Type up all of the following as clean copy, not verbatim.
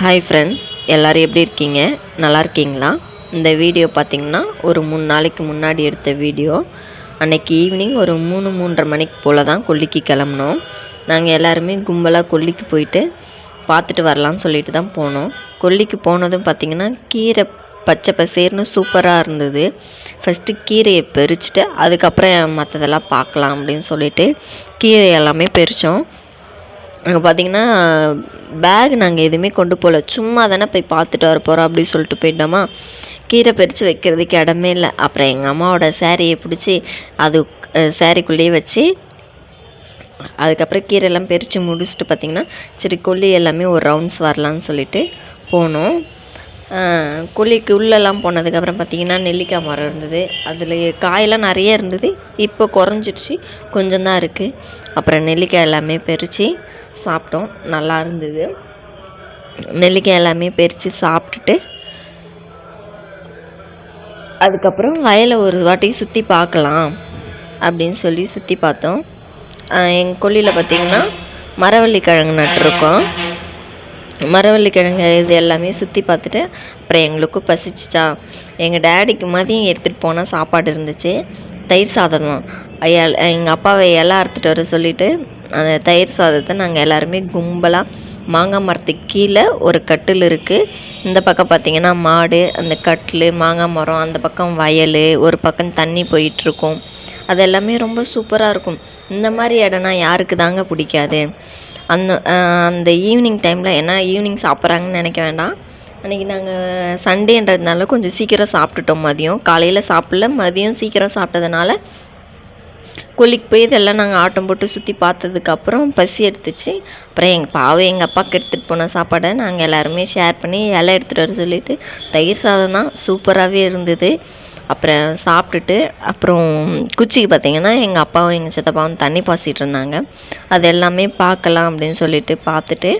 Hi friends, எல்லோரும் எப்படி இருக்கீங்க? நல்லா இருக்கீங்களா? இந்த வீடியோ பார்த்திங்கன்னா ஒரு 3 நாளைக்கு முன்னாடி எடுத்த வீடியோ. அன்றைக்கி ஈவினிங் ஒரு 3-3:30 மணிக்கு போல் தான் கொல்லிக்கு கிளம்புனோம். நாங்கள் எல்லாருமே கும்பலாக கொல்லிக்கு போயிட்டு பார்த்துட்டு வரலான்னு சொல்லிட்டு தான் போனோம். கொல்லிக்கு போனதும் பார்த்திங்கன்னா கீரை பச்சை பசேர்னு சூப்பராக இருந்தது. ஃபஸ்ட்டு கீரையை பறிச்சுட்டு அதுக்கப்புறம் மற்றதெல்லாம் பார்க்கலாம் அப்படின்னு சொல்லிட்டு கீரை எல்லாமே பறித்தோம். அங்கே பார்த்திங்கன்னா பேக் நாங்கள் எதுவுமே கொண்டு போகல, சும்மா தானே போய் பார்த்துட்டு வர போகிறோம் அப்படின்னு சொல்லிட்டு போயிட்டோமா. கீரை பறித்து வைக்கிறதுக்கு இடமே இல்லை. அப்புறம் எங்கள் அம்மாவோட சேரீயை பிடிச்சி அது சேரீக்குள்ளேயே வச்சு அதுக்கப்புறம் கீரையெல்லாம் பறித்து முடிச்சுட்டு பார்த்திங்கன்னா சரி கொல்லி எல்லாமே ஒரு ரவுண்ட்ஸ் வரலான்னு சொல்லிட்டு போனோம். கொல்லிக்கு உள்ளெல்லாம் போனதுக்கப்புறம் பார்த்திங்கன்னா நெல்லிக்காய் மரம் இருந்தது. அதில் காயெல்லாம் நிறைய இருந்தது, இப்போ குறைஞ்சிடுச்சு, கொஞ்சம் தான் இருக்குது. அப்புறம் நெல்லிக்காய் எல்லாமே பறித்து சாப்பிட்டோம், நல்லா இருந்தது. நெல்லிக்காய் எல்லாமே பறித்து சாப்பிட்டுட்டு அதுக்கப்புறம் வயலை ஒரு வாட்டி சுற்றி பார்க்கலாம் அப்படின்னு சொல்லி சுற்றி பார்த்தோம். எங்கள் கொல்லியில் பார்த்திங்கன்னா மரவள்ளி கிழங்கு நட்டுருக்கோம். மரவள்ளி கிழங்கு இது எல்லாமே சுற்றி பார்த்துட்டு அப்புறம் எங்களுக்கும் பசிச்சிச்சா, எங்கள் டேடிக்கு மதியம் எடுத்துகிட்டு போனால் சாப்பாடு இருந்துச்சு, தயிர் சாதம் தான். எங்கள் அப்பாவை இலை அறுத்துட்டு வர சொல்லிவிட்டு அந்த தயிர் சாதத்தை நாங்கள் எல்லாருமே கும்பலாக மாங்காய் மரத்துக்கு கீழே ஒரு கட்டில் இருக்குது. இந்த பக்கம் பார்த்திங்கன்னா மாடு, அந்த கட்டில் மாங்காய் மரம், அந்த பக்கம் வயல், ஒரு பக்கம் தண்ணி போயிட்டுருக்கும். அது எல்லாமே ரொம்ப சூப்பராக இருக்கும். இந்த மாதிரி இடம்னா யாருக்கு தாங்க பிடிக்காது? அந்த ஈவினிங் டைமில், ஏன்னா ஈவினிங் சாப்பிட்றாங்கன்னு நினைக்க வேண்டாம், அன்றைக்கி நாங்கள் சண்டேன்றதுனால கொஞ்சம் சீக்கிரம் சாப்பிட்டுட்டோம். மதியம் காலையில் சாப்பிடல, மதியம் சீக்கிரம் சாப்பிட்டதுனால கொல்லிக்கு போய் இதெல்லாம் நாங்கள் ஆட்டம் போட்டு சுற்றி பார்த்ததுக்கப்புறம் பசி எடுத்துச்சு. அப்புறம் எங்கள் அப்பாவுக்கு எடுத்துகிட்டு போன சாப்பாடை நாங்கள் எல்லாருமே ஷேர் பண்ணி இலை எடுத்துகிட்டு வர சொல்லிவிட்டு தயிர் சாதம் தான் சூப்பராகவே இருந்தது. அப்புறம் சாப்பிட்டுட்டு அப்புறம் குச்சிக்கு பார்த்திங்கன்னா எங்கள் அப்பாவும் எங்கள் சித்தப்பாவும் தண்ணி பாய்ச்சிட்டு இருந்தாங்க. அது எல்லாமே பார்க்கலாம் அப்படின்னு சொல்லிட்டு பார்த்துட்டு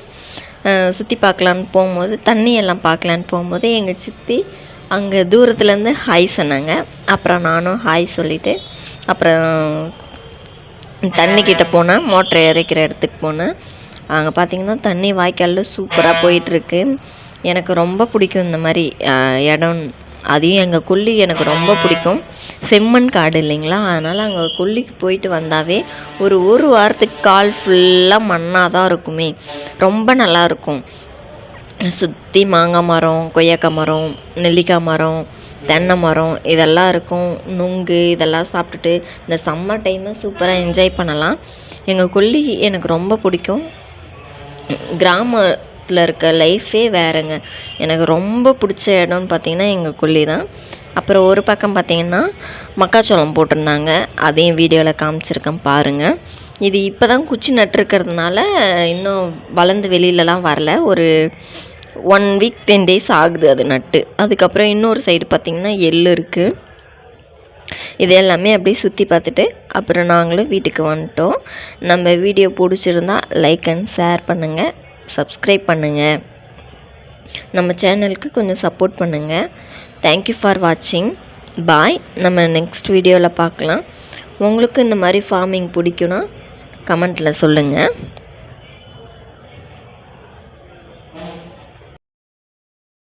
சுற்றி பார்க்கலான்னு போகும்போது, தண்ணி எல்லாம் பார்க்கலான்னு போகும்போது எங்கள் சித்தி அங்கே தூரத்துலேருந்து ஹாய் சொன்னாங்க. அப்புறம் நானும் ஹாய் சொல்லிவிட்டு அப்புறம் தண்ணிக்கிட்ட போனேன், மோட்டரை இறைக்கிற இடத்துக்கு போனேன். அங்கே பார்த்திங்கன்னா தண்ணி வாய்க்காலில் சூப்பராக போயிட்டுருக்கு. எனக்கு ரொம்ப பிடிக்கும் இந்த மாதிரி இடம். அதையும் எங்கள் கொல்லி எனக்கு ரொம்ப பிடிக்கும். செம்மண் காடு இல்லைங்களா, அதனால் அங்கே கொல்லிக்கு போயிட்டு வந்தாவே ஒரு வாரத்துக்கு கால் ஃபுல்லாக மண்ணாக தான் இருக்குமே, ரொம்ப நல்லாயிருக்கும். சுற்றி மாங்காய் மரம், கொய்யாக்காய் மரம், நெல்லிக்காய் மரம், தென்னை மரம் இதெல்லாம் இருக்கும். நுங்கு இதெல்லாம் சாப்பிட்டுட்டு இந்த சம்மர் டைமை சூப்பராக என்ஜாய் பண்ணலாம். எங்கள் கொல்லி எனக்கு ரொம்ப பிடிக்கும். கிராமத்தில் இருக்க லைஃபே வேறுங்க. எனக்கு ரொம்ப பிடிச்ச இடம்னு பார்த்திங்கன்னா எங்கள் கொல்லி தான். அப்புறம் ஒரு பக்கம் பார்த்திங்கன்னா மக்காச்சோளம் போட்டிருந்தாங்க, அதையும் வீடியோவில் காமிச்சிருக்கேன் பாருங்கள். இது இப்போ தான் குச்சி நட்டுருக்கிறதுனால இன்னும் வளர்ந்து வெளியிலலாம் வரல. ஒரு 1 வீக் 10 days ஆகுது அது நட்டு. அதுக்கப்புறம் இன்னொரு சைடு பார்த்திங்கன்னா எள் இருக்குது. இது எல்லாமே அப்படியே சுற்றி பார்த்துட்டு அப்புறம் நாங்களும் வீட்டுக்கு வந்துட்டோம். நம்ம வீடியோ பிடிச்சிருந்தா லைக் அண்ட் ஷேர் பண்ணுங்கள், சப்ஸ்கிரைப் பண்ணுங்கள், நம்ம சேனலுக்கு கொஞ்சம் சப்போர்ட் பண்ணுங்கள். தேங்க்யூ ஃபார் வாட்சிங். பாய். நம்ம நெக்ஸ்ட் வீடியோவில் பார்க்கலாம். உங்களுக்கு இந்த மாதிரி ஃபார்மிங் பிடிக்குன்னா கமெண்ட்டில் சொல்லுங்கள்.